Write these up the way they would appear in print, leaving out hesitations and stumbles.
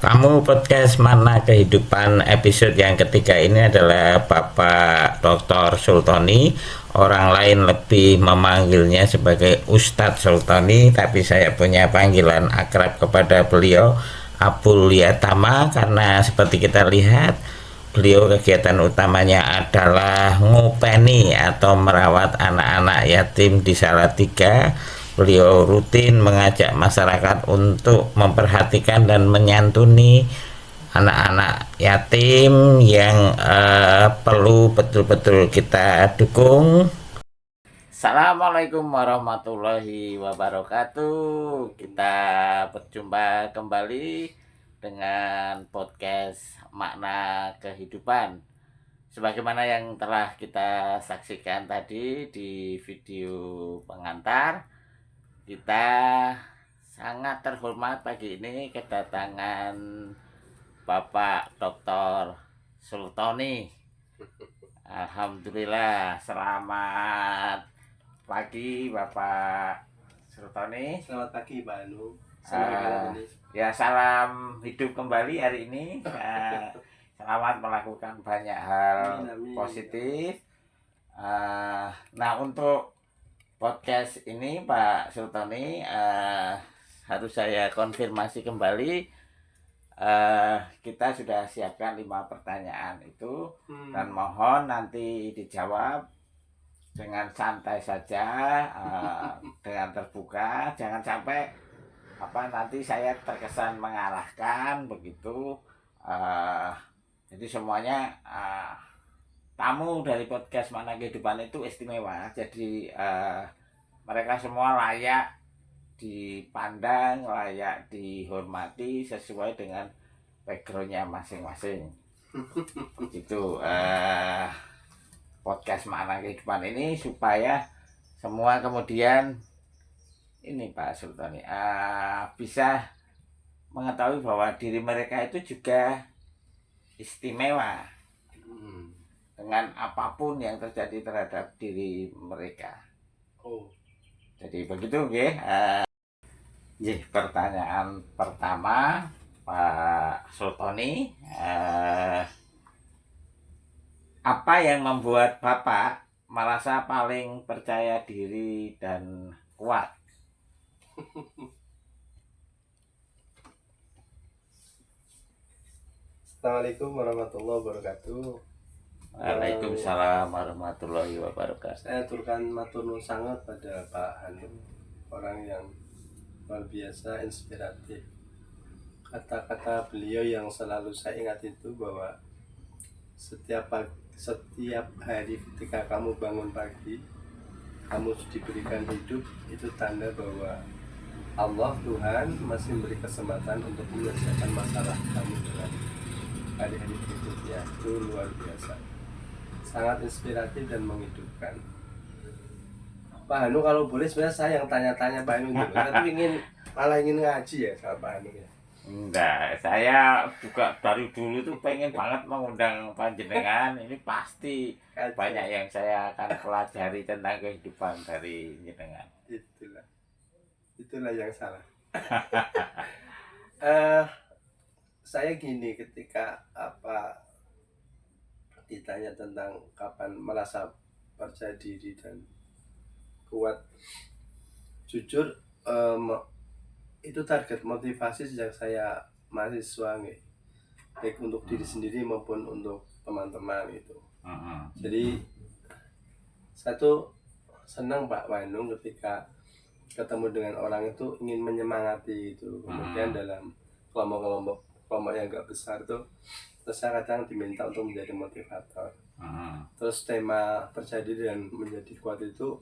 Tamu podcast Mana Kehidupan episode yang ketiga ini adalah Bapak Dr. Sultoni. Orang lain lebih memanggilnya sebagai Ustadz Sultoni, tapi saya punya panggilan akrab kepada beliau Abul Yatama, karena seperti kita lihat beliau kegiatan utamanya adalah ngopeni atau merawat anak-anak yatim di Salatiga. Beliau rutin mengajak masyarakat untuk memperhatikan dan menyantuni anak-anak yatim yang perlu betul-betul kita dukung. Assalamualaikum warahmatullahi wabarakatuh. Kita berjumpa kembali dengan podcast Makna Kehidupan. Sebagaimana yang telah kita saksikan tadi di video pengantar, kita sangat terhormat pagi ini kedatangan Bapak Dr. Sultoni. Alhamdulillah, selamat pagi Bapak Sultoni. Selamat pagi Pak Anu. Ya, salam hidup kembali hari ini. Selamat melakukan banyak hal positif. Nah, untuk podcast ini Pak Sultoni, harus saya konfirmasi kembali, kita sudah siapkan 5 pertanyaan itu, dan mohon nanti dijawab dengan santai saja, dengan terbuka, jangan sampai nanti saya terkesan mengalahkan begitu. Jadi semuanya tamu dari podcast Mana Kehidupan itu istimewa. Jadi mereka semua layak dipandang, layak dihormati sesuai dengan backgroundnya masing-masing. Itu podcast Mana Kehidupan ini supaya semua kemudian ini Pak Sultani bisa mengetahui bahwa diri mereka itu juga istimewa dengan apapun yang terjadi terhadap diri mereka. Jadi begitu, nggih. Pertanyaan pertama Pak Sultoni, apa yang membuat Bapak merasa paling percaya diri dan kuat? Assalamualaikum warahmatullahi wabarakatuh. Waalaikumsalam warahmatullahi wabarakatuh. Saya aturkan matur nuwun sangat pada Pak Hanum, orang yang luar biasa inspiratif. Kata-kata beliau yang selalu saya ingat itu bahwa setiap hari ketika kamu bangun pagi, kamu diberikan hidup, itu tanda bahwa Allah Tuhan masih memberi kesempatan untuk menyelesaikan masalah kamu dengan hari-hari berikutnya. Itu luar biasa, sangat inspiratif dan menghidupkan. Pak Hanu, kalau boleh sebenarnya saya yang tanya-tanya Pak Hanu dulu, tapi malah ingin ngaji ya sama Pak Hanu ya. Enggak, saya juga dari dulu tuh pengen banget mengundang panjenengan. Ini pasti banyak yang saya akan pelajari tentang kehidupan dari jenengan. Itulah yang salah. Saya gini, ketika ditanya tentang kapan merasa percaya diri dan kuat, jujur itu target motivasi sejak saya mahasiswa, baik untuk diri sendiri maupun untuk teman-teman itu. Jadi satu senang Pak Wanung ketika ketemu dengan orang itu ingin menyemangati itu. Kemudian dalam kelompok yang agak besar itu, terus saya kadang diminta untuk menjadi motivator. Terus tema percaya diri dan menjadi kuat itu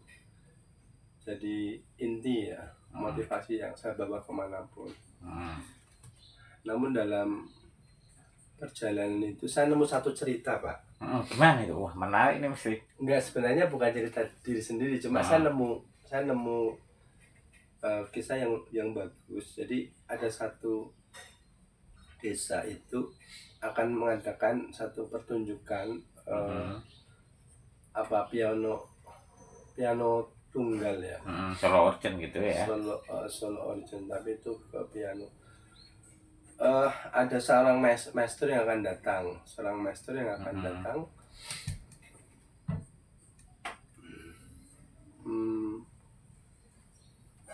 jadi inti ya, motivasi yang saya bawa kemanapun. Namun dalam perjalanan itu saya nemu satu cerita Pak. Gimana itu? Wah, menarik ini mesti. Enggak, sebenarnya bukan cerita diri sendiri, cuma saya nemu kisah yang bagus. Jadi ada satu desa itu akan mengadakan satu pertunjukan piano tunggal ya. Solo organ gitu ya. Solo organ, tapi itu ke piano. ada seorang master yang akan datang, seorang master yang akan datang.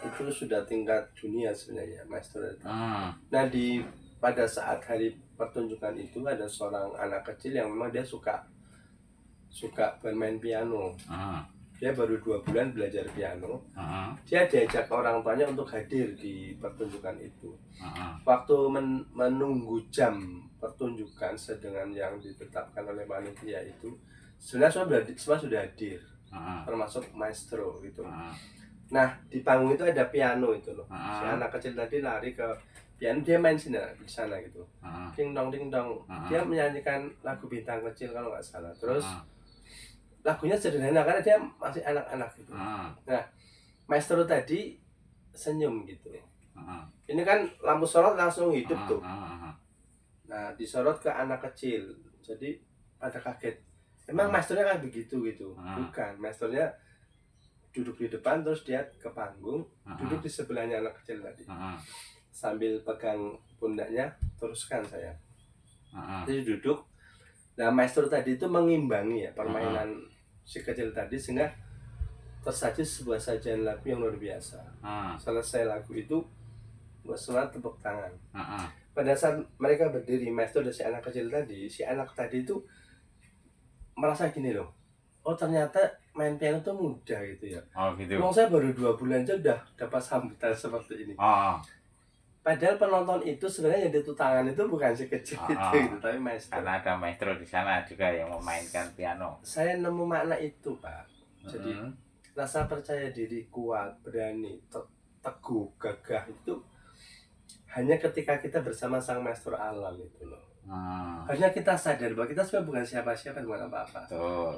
Itu sudah tingkat dunia sebenarnya master itu. Nah pada saat hari pertunjukan itu ada seorang anak kecil yang memang dia suka bermain piano. Dia baru 2 bulan belajar piano. Dia diajak orang tuanya untuk hadir di pertunjukan itu. Waktu menunggu jam pertunjukan dengan yang ditetapkan oleh panitia itu, sebenarnya semua sudah hadir, termasuk maestro gitu. Nah di panggung itu ada piano itu loh. Si anak kecil tadi lari ke piano, dia main di sana gitu. Ding dong ding dong. Dia menyanyikan lagu Bintang Kecil kalau nggak salah. Terus lagunya sederhana karena dia masih anak-anak gitu. Nah maestro tadi senyum gitu. Ini kan lampu sorot langsung hidup tuh. Nah disorot ke anak kecil, jadi pada kaget. Emang masternya kan begitu gitu? Bukan, masternya duduk di depan terus dia ke panggung, duduk di sebelahnya anak kecil tadi. Sambil pegang pundaknya, teruskan saya. Jadi duduk. Nah maestro tadi itu mengimbangi ya permainan si kecil tadi sehingga tersaji sebuah sajian lagu yang luar biasa. Selesai lagu itu semua tepuk tangan. Pada saat mereka berdiri, maestro dan si anak kecil tadi, si anak tadi itu merasa gini loh, oh ternyata main piano itu mudah gitu ya. Gitu. Saya baru 2 bulan aja udah dapat sambutan seperti ini. Padahal penonton itu sebenarnya yang ditepuk tangan itu bukan si kecil itu gitu, tapi maestro. Karena ada maestro di sana juga yang memainkan piano. Saya nemu makna itu Pak. Jadi rasa percaya diri kuat, berani, teguh, gagah itu hanya ketika kita bersama sang maestro alam itu loh. Harusnya kita sadar bahwa kita sebenarnya bukan siapa-siapa, bukan apa-apa.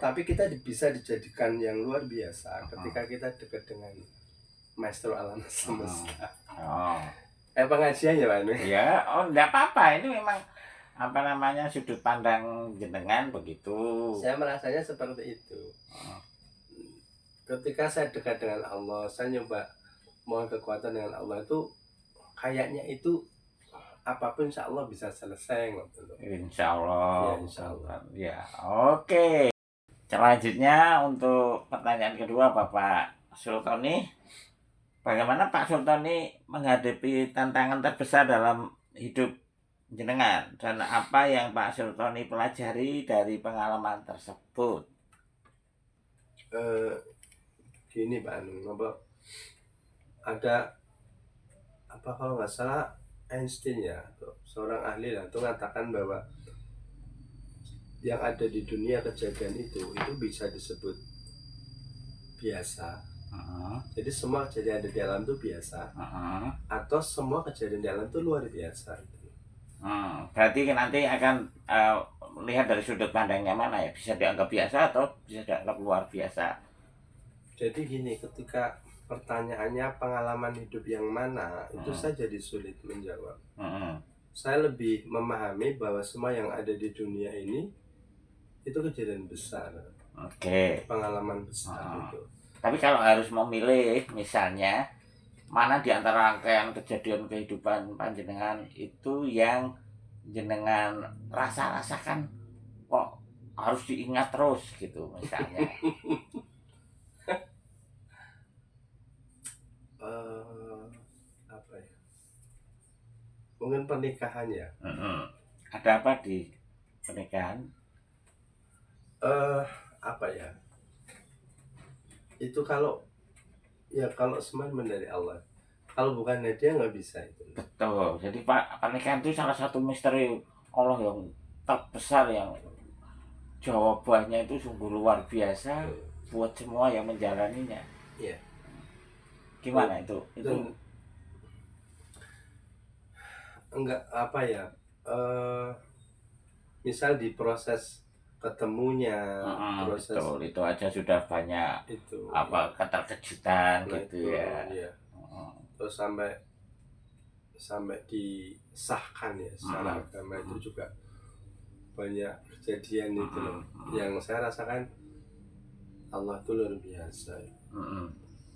Tapi kita bisa dijadikan yang luar biasa ketika kita dekat dengan maestro alam semesta. Pengajian ya Pak ini? Ya, enggak apa-apa. Ini memang sudut pandang jenengan begitu. Saya merasanya seperti itu. Ketika saya dekat dengan Allah, saya nyoba mohon kekuatan dengan Allah itu kayaknya itu apapun insya Allah bisa selesai gitu loh. Insya Allah. Ya, insya Allah. Ya, oke. Selanjutnya untuk pertanyaan kedua Bapak Sultoni, bagaimana Pak Sultoni menghadapi tantangan terbesar dalam hidup jenengan dan apa yang Pak Sultoni pelajari dari pengalaman tersebut? Gini Pak ada apa kalau nggak salah Einstein ya, seorang ahli lah, itu mengatakan bahwa yang ada di dunia kejadian itu bisa disebut biasa. Jadi semua kejadian di alam itu biasa, atau semua kejadian di alam itu luar biasa. Berarti nanti akan melihat dari sudut pandangnya mana ya, bisa dianggap biasa atau bisa dianggap luar biasa. Jadi gini, ketika pertanyaannya pengalaman hidup yang mana, itu saya jadi sulit menjawab. Saya lebih memahami bahwa semua yang ada di dunia ini itu kejadian besar. Pengalaman besar itu. Tapi kalau harus memilih misalnya mana di antara rangkaian kejadian kehidupan panjenengan itu yang jenengan rasakan kok harus diingat terus gitu misalnya. Apa ya? Mungkin pernikahan ya. Ada apa di pernikahan? Apa ya? Itu kalau semua dari Allah. Kalau bukan dia nggak bisa itu. Betul. Jadi Pak, pernikahan itu salah satu misteri Allah yang terbesar yang jawabannya itu sungguh luar biasa buat semua yang menjalaninya. Iya. Gimana itu? Enggak apa ya? Misal di proses ketemunya, proses betul, itu aja sudah banyak itu keterkejutan gitu itu, ya. Iya. Terus sampai disahkan ya secara agama itu juga banyak kejadian itu loh yang saya rasakan Allah itu luar biasa.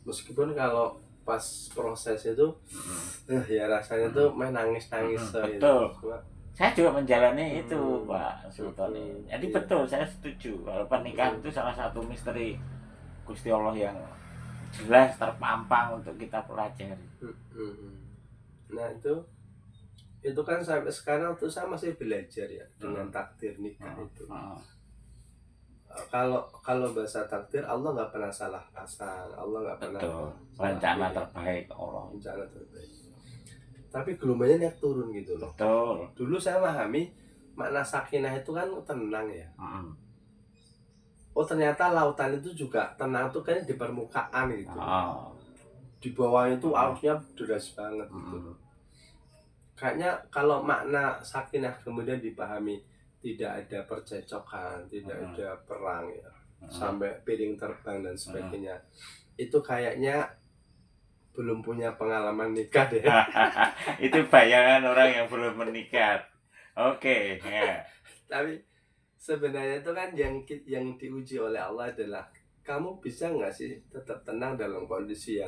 Meskipun kalau pas proses itu ya rasanya tuh main nangis-nangis betul. Cuma, Saya juga menjalani itu Pak Sultoni. Jadi iya. betul, saya setuju kalau pernikahan itu salah satu misteri Gusti Allah yang jelas terpampang untuk kita pelajari. Nah itu kan sampai sekarang tuh saya masih belajar ya dengan takdir nikah itu. Kalau bahasa takdir, Allah nggak pernah salah pasang, Allah nggak pernah Betul, salah rencana pilih. terbaik Allah. Rencana terbaik. Tapi gelombangnya naik turun gitu loh. Betul. Dulu saya memahami makna sakinah itu kan tenang ya. Oh ternyata lautan itu juga tenang tuh kan di permukaan gitu. Di bawahnya itu arusnya deras banget gitu. Kayaknya kalau makna sakinah kemudian dipahami tidak ada percecokan, tidak ada perang ya, sampai piring terbang dan sebagainya. Itu kayaknya belum punya pengalaman nikah deh. Itu bayangan orang yang belum menikah. Oke, ya. Tapi sebenarnya itu kan yang diuji oleh Allah adalah kamu bisa nggak sih tetap tenang dalam kondisi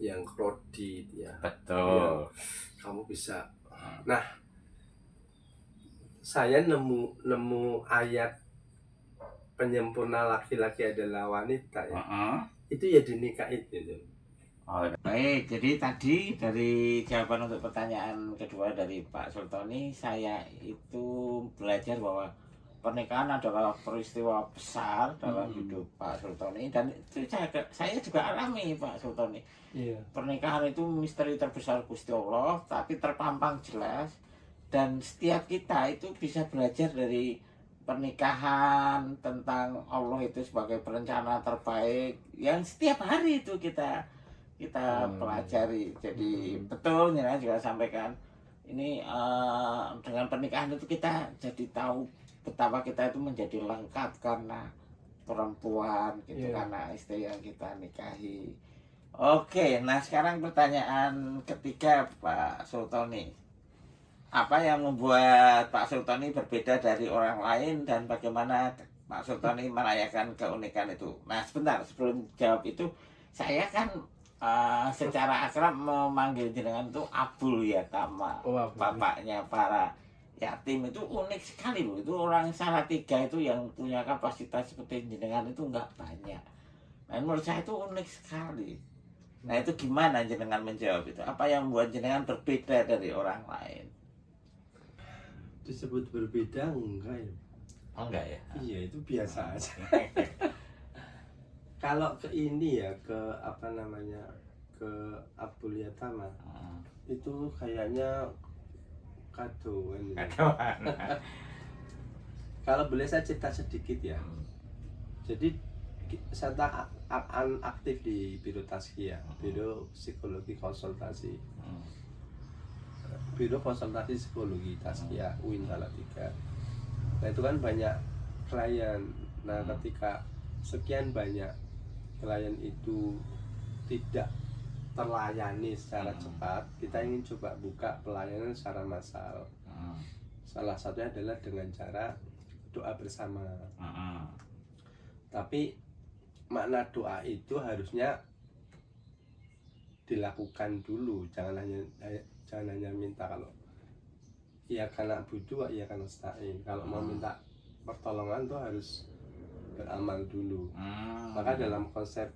yang krodit ya. Betul. Kamu bisa. Nah, saya nemu ayat penyempurna laki-laki adalah wanita ya. Itu ya dinikahin gitu. Oh, baik, jadi tadi dari jawaban untuk pertanyaan kedua dari Pak Sultoni, saya itu belajar bahwa pernikahan adalah peristiwa besar dalam hidup Pak Sultoni, dan itu saya juga alami Pak Sultoni. Iya. Pernikahan itu misteri terbesar Gusti Allah, tapi terpampang jelas, dan setiap kita itu bisa belajar dari pernikahan tentang Allah itu sebagai perencana terbaik yang setiap hari itu kita pelajari. Jadi betul ya juga sampaikan ini dengan pernikahan itu kita jadi tahu betapa kita itu menjadi lengkap karena perempuan gitu, karena istri yang kita nikahi. Oke, nah sekarang pertanyaan ketiga Pak Sultoni. Apa yang membuat Pak Sultoni berbeda dari orang lain dan bagaimana Pak Sultoni merayakan keunikan itu? Nah sebentar sebelum jawab itu, saya kan secara akrab memanggil jenengan itu Abul Yatama, bapaknya para yatim. Itu unik sekali loh. Itu orang Salatiga itu yang punya kapasitas seperti jenengan itu nggak banyak. Nah menurut saya itu unik sekali. Nah itu gimana jenengan menjawab itu? Apa yang membuat jenengan berbeda dari orang lain? Disebut berbeda enggak ya? Oh enggak ya? Iya itu biasa aja. Kalau ke ini ya, ke apa namanya, ke Abul Yatama, itu kayaknya kado ini. Kalau boleh saya cerita sedikit ya. Jadi saya aktif di Biro Tazkiyah, Biro Psikologi Konsultasi. Biro Konsultasi Psikologi Tazkiyah UIN Salatiga. Nah itu kan banyak klien. Nah ketika sekian banyak klien itu tidak terlayani secara cepat, kita ingin coba buka pelayanan secara massal. Salah satunya adalah dengan cara doa bersama. Tapi makna doa itu harusnya dilakukan dulu, jangan hanya minta. Kalau iya karena butuh, iya karena nasta'in. Kalau mau minta pertolongan tuh harus beramal dulu. Maka dalam konsep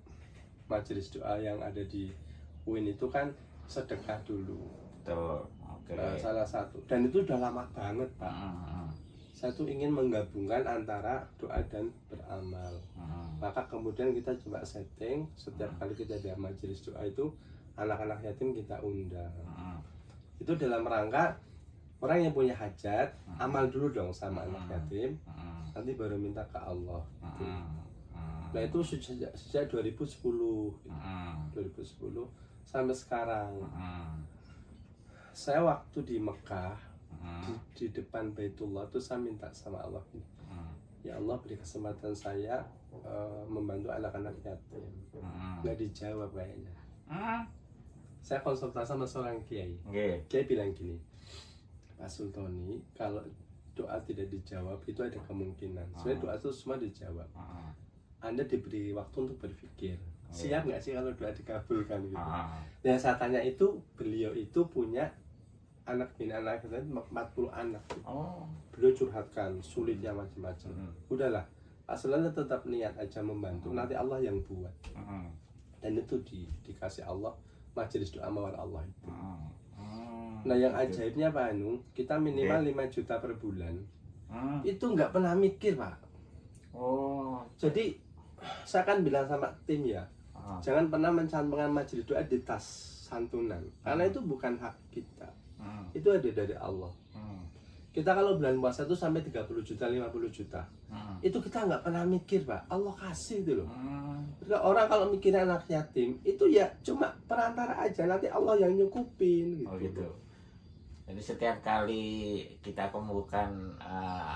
majelis doa yang ada di UIN itu kan sedekah dulu. Betul. Nah, salah satu, dan itu udah lama banget Pak. Saya tuh ingin menggabungkan antara doa dan beramal. Maka kemudian kita coba setting, setiap kali kita ada majelis doa itu anak-anak yatim kita undang. Itu dalam rangka orang yang punya hajat, amal dulu dong sama anak yatim, nanti baru minta ke Allah gitu. Nah itu sejak 2010 sampai sekarang. Saya waktu di Mekah, di depan Baitullah tuh saya minta sama Allah, ya Allah beri kesempatan saya membantu anak-anak yatim. Nggak dijawab kayaknya. Saya konsultasi sama seorang kiai. Kiai bilang gini, Pak Sultoni, kalau doa tidak dijawab itu ada kemungkinan. Sebenarnya doa itu semua dijawab. Anda diberi waktu untuk berpikir. siap nggak sih kalau doa dikabulkan gitu. Ah. Yang saya tanya itu, beliau itu punya anak bin anak 40 anak. Oh. Beliau curhatkan sulitnya macam-macam. Mm. Udahlah, asalnya tetap niat aja membantu, nanti Allah yang buat. Mm. Dan itu dikasih Allah majelis doa mawar Allah itu. Mm. Nah yang ajaibnya Pak Anu, kita minimal 5 juta per bulan. Itu nggak pernah mikir Pak. Oh. Jadi saya kan bilang sama tim ya, jangan pernah mencantumkan majelis doa di tas santunan, karena itu bukan hak kita. Itu ada dari Allah. Kita kalau bulan puasa itu sampai 30 juta, 50 juta. Itu kita nggak pernah mikir Pak, Allah kasih itu loh. Orang kalau mikirnya anak yatim, itu ya cuma perantara aja, nanti Allah yang nyukupin gitu. Oh gitu. Jadi setiap kali kita kumpulkan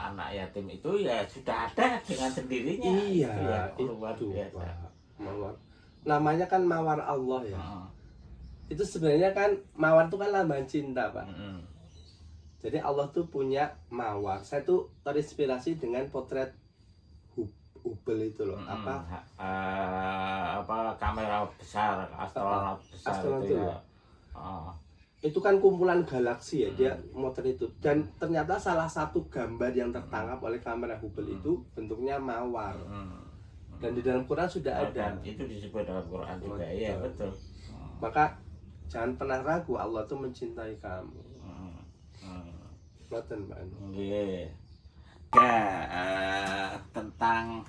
anak yatim itu ya sudah ada dengan sendirinya. Iya, itu ya, itu biasa. Pak. Mawar. Namanya kan mawar Allah ya. Itu sebenarnya kan mawar itu kan lambang cinta Pak. Jadi Allah tuh punya mawar. Saya tuh terinspirasi dengan potret Hubble itu loh. Apa kamera besar, astronot besar astronot itu itu ya. Itu kan kumpulan galaksi ya, dia motor itu. Dan ternyata salah satu gambar yang tertangkap oleh kamera Hubble itu bentuknya mawar. Dan di dalam Quran sudah ada. Dan itu disebut dalam Quran juga, iya betul. Maka jangan pernah ragu, Allah tuh mencintai kamu. Ngoten Mbak Anu. Nggih. Ya, tentang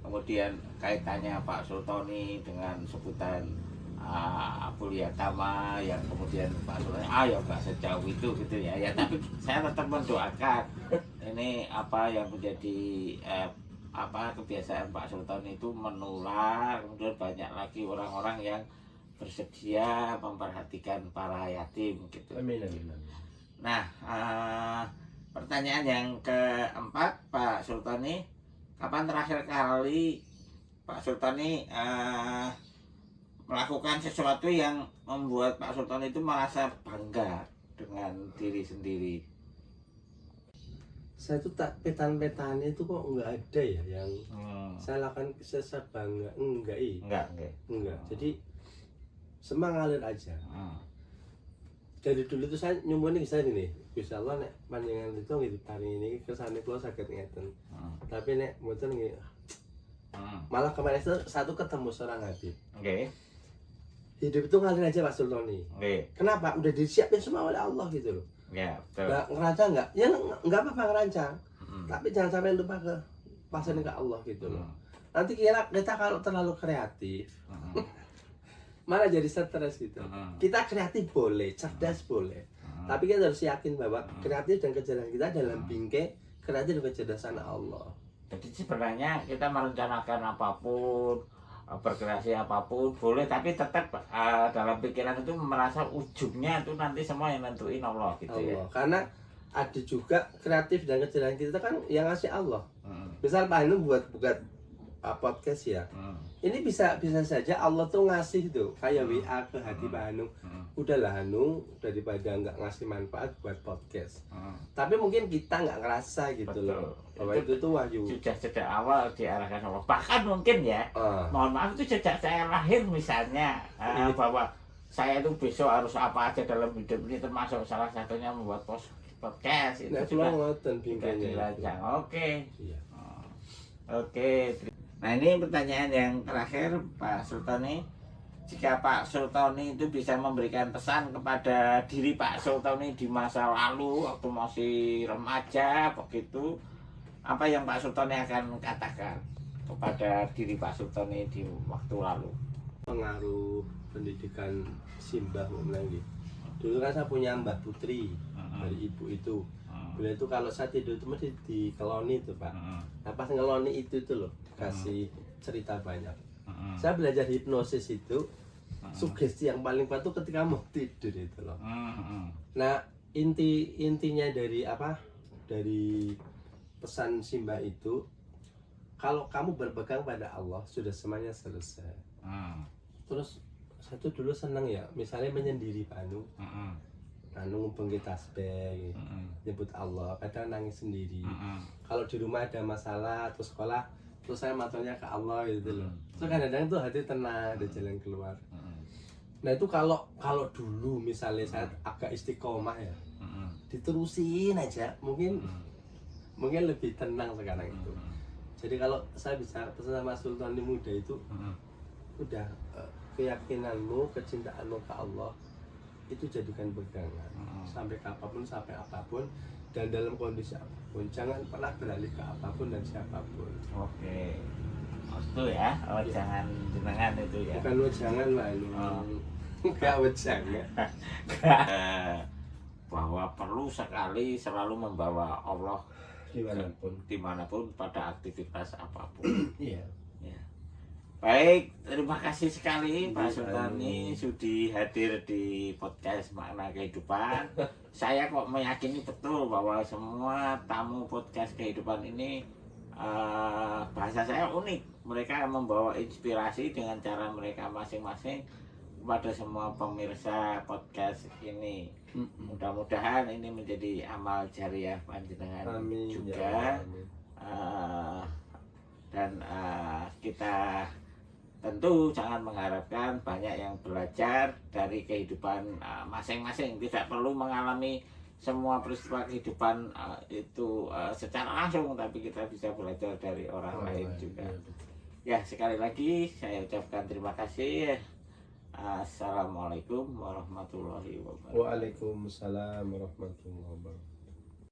kemudian kaitannya Pak Sultoni dengan sebutan Abul Yatama yang kemudian Pak Sultoni ayo nggak sejauh itu gitu ya. Ya tapi saya tetap mendoakan ini apa yang menjadi kebiasaan Pak Sultoni itu menular, kemudian banyak lagi orang-orang yang bersedia memperhatikan para yatim gitu. Amin, amin, amin. Nah, pertanyaan yang keempat Pak Sultoni, kapan terakhir kali Pak Sultoni melakukan sesuatu yang membuat Pak Sultoni itu merasa bangga dengan diri sendiri? Saya tuh tak petan-petan itu kok nggak ada ya yang saya lakukan saya bangga, enggak. Jadi semua ngalir aja. Dari dulu tuh saya nyumbun saya gini, Insya Allah nek panjenengan itu nggih ditari ini kersane kula saged ngeten. Tapi nek mboten nggih. Malah kemarin itu satu ketemu seorang Habib. Hidup itu ngalir aja Pak Sultoni. Kenapa? Udah disiapin semua oleh Allah gitu loh. Ya, betul. Nggak ngerancang nggak? Ya nggak apa-apa ngerancang. Tapi jangan sampai lupa ke pasrah ke Allah gitu loh. Nanti kita kalau terlalu kreatif, malah jadi stres gitu. Kita kreatif boleh, cerdas boleh, tapi kita harus yakin bahwa kreatif dan kecerdasan kita dalam bingkai kreatif dan kecerdasan Allah. Jadi sebenarnya kita merencanakan apapun, berkreasi apapun boleh, tapi tetap dalam pikiran itu merasa ujungnya itu nanti semua yang nentuin Allah gitu ya. Karena ada juga kreatif dan kecerdasan kita kan yang ngasih Allah. Misal Pak Hanum buat podcast ya. Ini bisa saja Allah tuh ngasih tuh kayak WA ke hati Pak Hanum. Udahlah Hanum, daripada nggak ngasih manfaat buat podcast. Tapi mungkin kita nggak ngerasa gitu. Betul. Loh bahwa itu tuh wahyu. Sudah sejak awal diarahkan Allah. Bahkan mungkin ya, mohon maaf itu sejak saya lahir misalnya bahwa saya itu besok harus apa aja dalam hidup ini, termasuk salah satunya membuat podcast itu sudah dirancang. Oke. Iya. Oke. Nah ini pertanyaan yang terakhir Pak Sultoni. Jika Pak Sultoni itu bisa memberikan pesan kepada diri Pak Sultoni di masa lalu waktu masih remaja begitu, apa yang Pak Sultoni akan katakan kepada diri Pak Sultoni di waktu lalu? Pengaruh pendidikan Simbah lagi. Dulu kan saya punya Mbah Putri dari ibu itu. Beliau itu kalau saya tidur itu mesti dikeloni itu Pak. Nah pas ngeloni itu loh dikasih cerita banyak. Saya belajar hipnosis itu, sugesti yang paling kuat itu ketika mau tidur itu loh. Nah intinya dari apa? Dari pesan Simbah itu, kalau kamu berpegang pada Allah sudah semuanya selesai. Terus saya tuh dulu seneng ya, misalnya menyendiri Pak Anu. Anu ngumpulin tasbih, nyebut Allah, kadang nangis sendiri. Kalau di rumah ada masalah atau sekolah, terus saya maturnya ke Allah gitu loh. So kadang-kadang tuh hati tenang, ada jalan keluar. Nah itu kalau dulu misalnya saya agak istiqomah ya, diterusin aja, mungkin lebih tenang sekarang itu. Jadi kalau saya bisa pesan sama Sultan di muda itu, udah keyakinanmu, kecintaanmu ke Allah itu jadikan pegangan sampai apapun, dan dalam kondisi apapun, jangan pernah beralih ke apapun dan siapapun. Oke. Itu ya, jangan jenengan itu ya. Bukan jangan lah ini. Enggak jangan. Bahwa perlu sekali selalu membawa Allah dimanapun pada aktivitas apapun. Iya. Ya. Baik, terima kasih sekali Pak Sultoni sudi hadir di podcast Makna Kehidupan. Saya kok meyakini betul bahwa semua tamu podcast kehidupan ini bahasa saya unik. Mereka membawa inspirasi dengan cara mereka masing-masing kepada semua pemirsa podcast ini. Mudah-mudahan ini menjadi amal jariah panjenengan juga. Dan kita tentu jangan mengharapkan banyak yang belajar dari kehidupan masing-masing. Tidak perlu mengalami semua peristiwa kehidupan itu secara langsung, tapi kita bisa belajar dari orang lain juga. Ya, sekali lagi saya ucapkan terima kasih. Assalamualaikum warahmatullahi wabarakatuh. Waalaikumsalam warahmatullahi wabarakatuh.